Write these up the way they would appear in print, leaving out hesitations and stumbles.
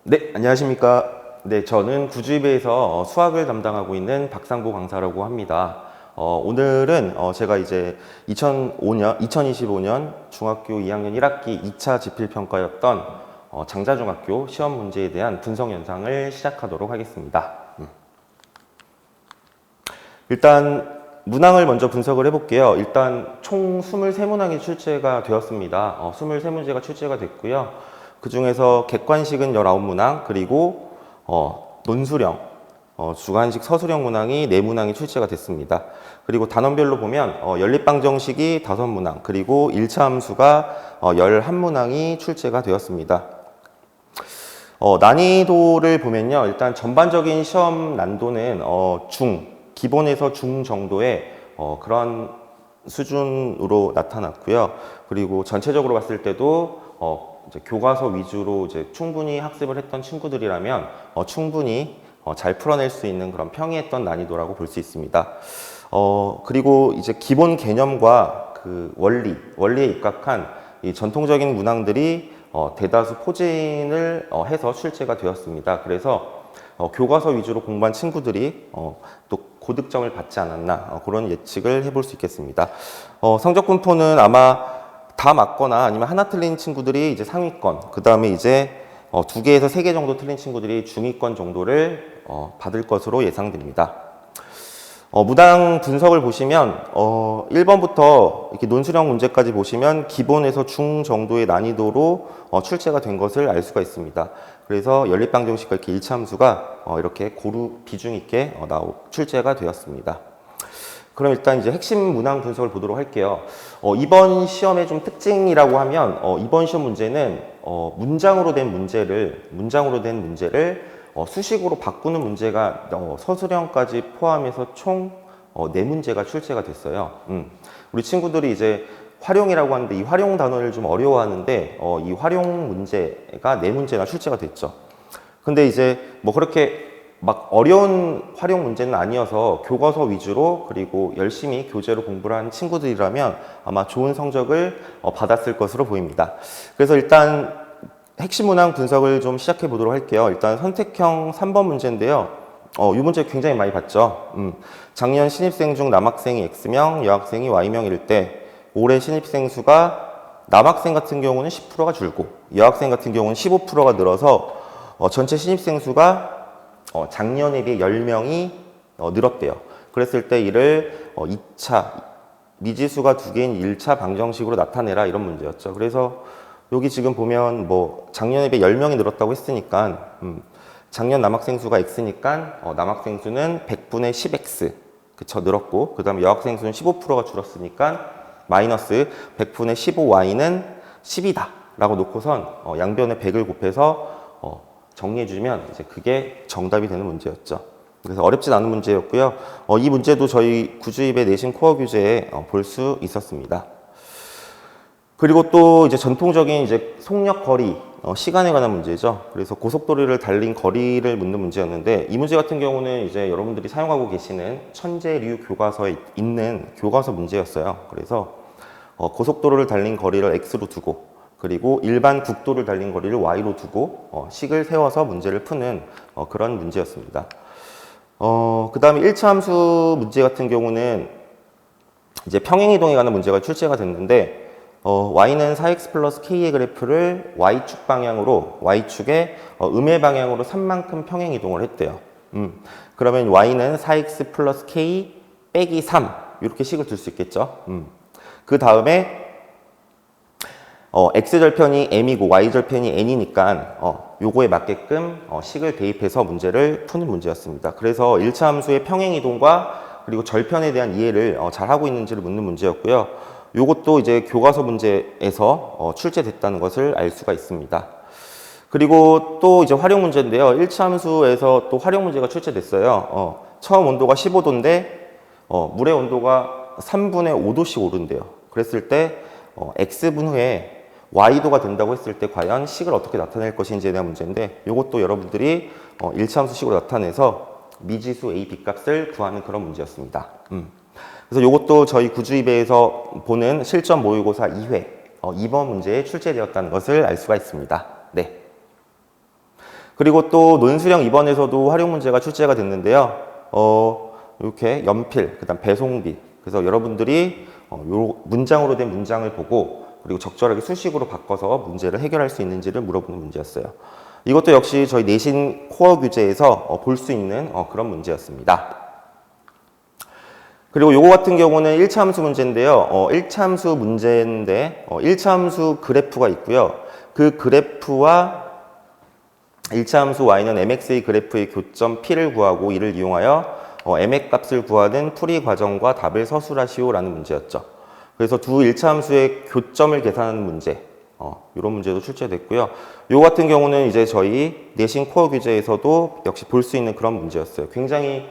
네, 안녕하십니까. 네, 저는 구주입에서 수학을 담당하고 있는 박상보 강사라고 합니다. 오늘은 제가 이제 2025년 중학교 2학년 1학기 2차 지필평가였던 장자중학교 시험 문제에 대한 분석 영상을 시작하도록 하겠습니다. 일단 문항을 먼저 분석을 해볼게요. 일단 총 23문항이 출제가 되었습니다. 23문제가 출제가 됐고요. 그 중에서 객관식은 19문항, 그리고 논술형, 주관식 서술형 문항이 4문항이 출제가 됐습니다. 그리고 단원별로 보면 연립방정식이 5문항, 그리고 1차 함수가 11문항이 출제가 되었습니다. 난이도를 보면요. 일단 전반적인 시험 난도는 기본에서 중 정도의 그런 수준으로 나타났고요. 그리고 전체적으로 봤을 때도 이제 교과서 위주로 이제 충분히 학습을 했던 친구들이라면 충분히 잘 풀어낼 수 있는 그런 평이했던 난이도라고 볼 수 있습니다. 그리고 이제 기본 개념과 그 원리에 입각한 이 전통적인 문항들이 대다수 포진을 해서 출제가 되었습니다. 그래서 교과서 위주로 공부한 친구들이 또 고득점을 받지 않았나 그런 예측을 해볼 수 있겠습니다. 성적 분포는 아마 다 맞거나 아니면 하나 틀린 친구들이 이제 상위권, 그 다음에 이제 2개에서 3개 정도 틀린 친구들이 중위권 정도를 받을 것으로 예상됩니다. 문항 분석을 보시면 1번부터 이렇게 논술형 문제까지 보시면 기본에서 중 정도의 난이도로 출제가 된 것을 알 수가 있습니다. 그래서 연립방정식과 이렇게 1차 함수가 이렇게 고루 비중 있게 출제가 되었습니다. 그럼 일단 이제 핵심 문항 분석을 보도록 할게요. 이번 시험의 좀 특징이라고 하면 이번 시험 문제는 문장으로 된 문제를 수식으로 바꾸는 문제가 서술형까지 포함해서 총 4문제가 출제가 됐어요. 우리 친구들이 이제 활용이라고 하는데 이 활용 단어를 좀 어려워하는데 이 활용 문제가 4문제나 출제가 됐죠. 근데 이제 뭐 그렇게 막 어려운 활용 문제는 아니어서 교과서 위주로 그리고 열심히 교재로 공부를 한 친구들이라면 아마 좋은 성적을 받았을 것으로 보입니다. 그래서 일단 핵심 문항 분석을 좀 시작해 보도록 할게요. 일단 선택형 3번 문제인데요. 이 문제 굉장히 많이 봤죠. 작년 신입생 중 남학생이 X명, 여학생이 Y명일 때 올해 신입생 수가 남학생 같은 경우는 10%가 줄고 여학생 같은 경우는 15%가 늘어서 전체 신입생 수가 작년에 비해 10명이 늘었대요. 그랬을 때 이를 2차 미지수가 2개인 1차 방정식으로 나타내라 이런 문제였죠. 그래서 여기 지금 보면 뭐 작년에 비해 10명이 늘었다고 했으니까 작년 남학생 수가 X니까 남학생 수는 100분의 10X 그쵸 늘었고 그 다음에 여학생 수는 15%가 줄었으니까 마이너스 100분의 15Y는 10이다 라고 놓고선 양변에 100을 곱해서 정리해주면 이제 그게 정답이 되는 문제였죠. 그래서 어렵진 않은 문제였고요. 이 문제도 저희 구주입의 내신 코어 교재에 볼 수 있었습니다. 그리고 또 이제 전통적인 이제 속력 거리, 시간에 관한 문제죠. 그래서 고속도로를 달린 거리를 묻는 문제였는데 이 문제 같은 경우는 이제 여러분들이 사용하고 계시는 천재류 교과서에 있는 교과서 문제였어요. 그래서 고속도로를 달린 거리를 X로 두고 그리고 일반 국도를 달린 거리를 Y로 두고 식을 세워서 문제를 푸는 그런 문제였습니다. 그 다음에 1차 함수 문제 같은 경우는 이제 평행이동에 관한 문제가 출제가 됐는데 Y는 4X 플러스 K의 그래프를 Y축 방향으로 Y축의 음의 방향으로 3만큼 평행이동을 했대요. 그러면 Y는 4X 플러스 K 빼기 3 이렇게 식을 둘 수 있겠죠. 그 다음에 X절편이 M이고 Y절편이 N이니까 요거에 맞게끔 식을 대입해서 문제를 푸는 문제였습니다. 그래서 1차 함수의 평행이동과 그리고 절편에 대한 이해를 잘 하고 있는지를 묻는 문제였고요. 요것도 이제 교과서 문제에서 출제됐다는 것을 알 수가 있습니다. 그리고 또 이제 활용 문제인데요. 1차 함수에서 또 활용 문제가 출제됐어요. 처음 온도가 15도인데 물의 온도가 3분의 5도씩 오른대요. 그랬을 때 X분 후에 Y도가 된다고 했을 때 과연 식을 어떻게 나타낼 것인지에 대한 문제인데 이것도 여러분들이 1차 함수식으로 나타내서 미지수 A, B 값을 구하는 그런 문제였습니다. 그래서 이것도 저희 구주입에서 보는 실전 모의고사 2회 2번 문제에 출제되었다는 것을 알 수가 있습니다. 네. 그리고 또 논술형 2번에서도 활용 문제가 출제가 됐는데요. 이렇게 연필, 그다음 배송비. 그래서 여러분들이 요 문장으로 된 문장을 보고 그리고 적절하게 수식으로 바꿔서 문제를 해결할 수 있는지를 물어보는 문제였어요. 이것도 역시 저희 내신 코어 규제에서 볼 수 있는 그런 문제였습니다. 그리고 요거 같은 경우는 1차 함수 문제인데요. 1차 함수 문제인데 1차 함수 그래프가 있고요. 그 그래프와 1차 함수 y는 mx의 그래프의 교점 p를 구하고 이를 이용하여 mx 값을 구하는 풀이 과정과 답을 서술하시오라는 문제였죠. 그래서 두 1차 함수의 교점을 계산하는 문제, 이런 문제도 출제됐고요. 요 같은 경우는 이제 저희 내신 코어 규제에서도 역시 볼 수 있는 그런 문제였어요. 굉장히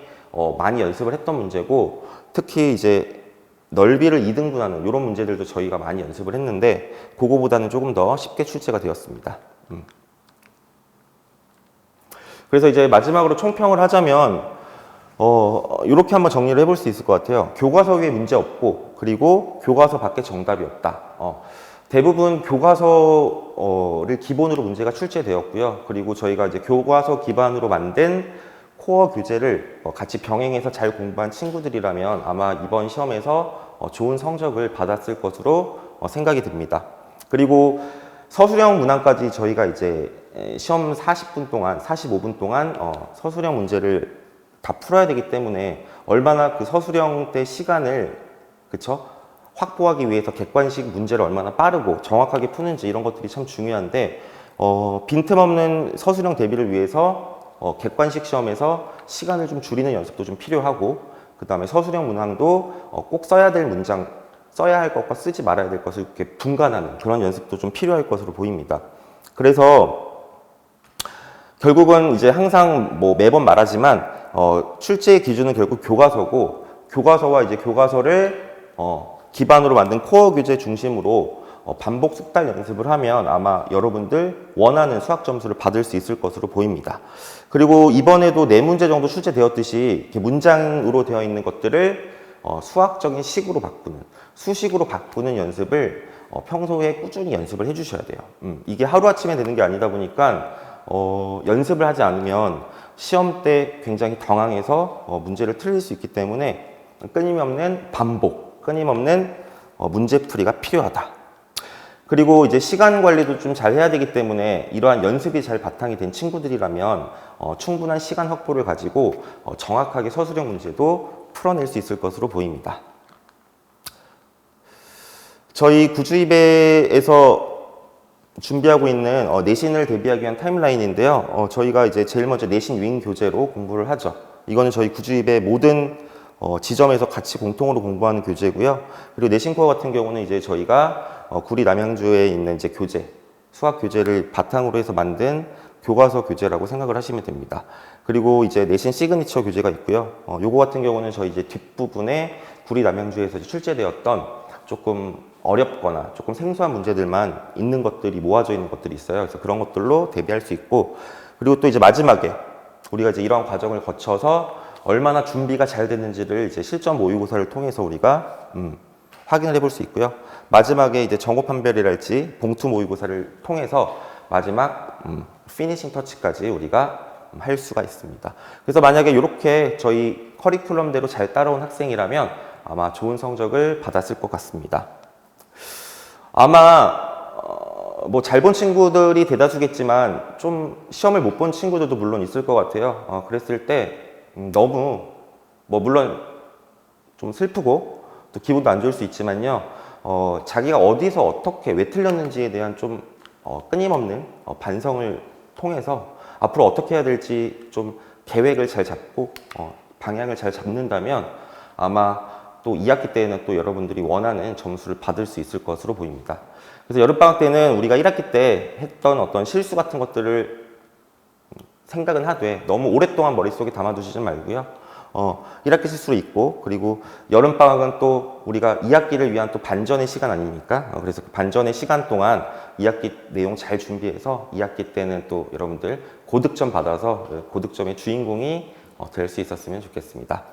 많이 연습을 했던 문제고, 특히 이제 넓이를 2등분하는 이런 문제들도 저희가 많이 연습을 했는데 그거보다는 조금 더 쉽게 출제가 되었습니다. 그래서 이제 마지막으로 총평을 하자면 이렇게 한번 정리를 해볼 수 있을 것 같아요. 교과서 위에 문제 없고, 그리고 교과서 밖에 정답이 없다. 대부분 교과서를 기본으로 문제가 출제되었고요. 그리고 저희가 이제 교과서 기반으로 만든 코어 교재를 같이 병행해서 잘 공부한 친구들이라면 아마 이번 시험에서 좋은 성적을 받았을 것으로 생각이 듭니다. 그리고 서술형 문항까지 저희가 이제 시험 40분 동안, 45분 동안 서술형 문제를 다 풀어야 되기 때문에 얼마나 그 서술형 때 시간을 확보하기 위해서 객관식 문제를 얼마나 빠르고 정확하게 푸는지 이런 것들이 참 중요한데 빈틈없는 서술형 대비를 위해서 객관식 시험에서 시간을 좀 줄이는 연습도 좀 필요하고, 그 다음에 서술형 문항도 꼭 써야 될 문장, 써야 할 것과 쓰지 말아야 될 것을 이렇게 분간하는 그런 연습도 좀 필요할 것으로 보입니다. 그래서 결국은 이제 항상 매번 말하지만 출제의 기준은 결국 교과서고, 교과서와 이제 교과서를 기반으로 만든 코어 교재 중심으로 반복 숙달 연습을 하면 아마 여러분들 원하는 수학 점수를 받을 수 있을 것으로 보입니다. 그리고 이번에도 4문제 정도 출제되었듯이 이렇게 문장으로 되어 있는 것들을 수학적인 식으로 바꾸는, 수식으로 바꾸는 연습을 평소에 꾸준히 연습을 해주셔야 돼요. 이게 하루아침에 되는 게 아니다 보니까 연습을 하지 않으면 시험 때 굉장히 당황해서 문제를 틀릴 수 있기 때문에 끊임없는 반복, 끊임없는 문제풀이가 필요하다. 그리고 이제 시간 관리도 좀 잘 해야 되기 때문에 이러한 연습이 잘 바탕이 된 친구들이라면 충분한 시간 확보를 가지고 정확하게 서술형 문제도 풀어낼 수 있을 것으로 보입니다. 저희 구주입에서 준비하고 있는 내신을 대비하기 위한 타임라인인데요. 저희가 이제 제일 먼저 내신 윙 교재로 공부를 하죠. 이거는 저희 구주입의 모든 지점에서 같이 공통으로 공부하는 교재고요. 그리고 내신 코어 같은 경우는 이제 저희가 구리 남양주에 있는 이제 교재, 수학 교재를 바탕으로 해서 만든 교과서 교재라고 생각을 하시면 됩니다. 그리고 이제 내신 시그니처 교재가 있고요. 요거 같은 경우는 저희 이제 뒷부분에 구리 남양주에서 출제되었던 조금 어렵거나 조금 생소한 문제들만 있는 것들이 모아져 있는 것들이 있어요. 그래서 그런 것들로 대비할 수 있고, 그리고 또 이제 마지막에 우리가 이제 이러한 과정을 거쳐서 얼마나 준비가 잘 됐는지를 이제 실전 모의고사를 통해서 우리가 확인을 해볼 수 있고요. 마지막에 이제 정보 판별이랄지 봉투 모의고사를 통해서 마지막 피니싱 터치까지 우리가 할 수가 있습니다. 그래서 만약에 이렇게 저희 커리큘럼대로 잘 따라온 학생이라면 아마 좋은 성적을 받았을 것 같습니다. 아마 잘 본 친구들이 대다수겠지만 좀 시험을 못 본 친구들도 물론 있을 것 같아요. 그랬을 때 너무 물론 좀 슬프고 또 기분도 안 좋을 수 있지만요. 자기가 어디서 어떻게 왜 틀렸는지에 대한 좀 끊임없는 반성을 통해서 앞으로 어떻게 해야 될지 좀 계획을 잘 잡고 방향을 잘 잡는다면 아마 또 2학기 때에는 또 여러분들이 원하는 점수를 받을 수 있을 것으로 보입니다. 그래서 여름방학 때는 우리가 1학기 때 했던 어떤 실수 같은 것들을 생각은 하되 너무 오랫동안 머릿속에 담아두시지 말고요. 1학기 실수로 있고, 그리고 여름방학은 또 우리가 2학기를 위한 또 반전의 시간 아닙니까? 그래서 그 반전의 시간 동안 2학기 내용 잘 준비해서 2학기 때는 또 여러분들 고득점 받아서 고득점의 주인공이 될 수 있었으면 좋겠습니다.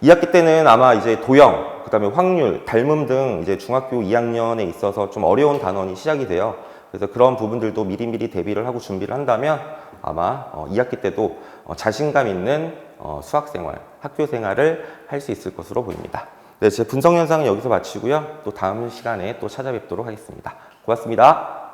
2학기 때는 아마 이제 도형, 그 다음에 확률, 닮음 등 이제 중학교 2학년에 있어서 좀 어려운 단원이 시작이 돼요. 그래서 그런 부분들도 미리미리 대비를 하고 준비를 한다면 아마 2학기 때도 자신감 있는 수학생활, 학교생활을 할 수 있을 것으로 보입니다. 네, 제 분석 영상은 여기서 마치고요. 또 다음 시간에 또 찾아뵙도록 하겠습니다. 고맙습니다.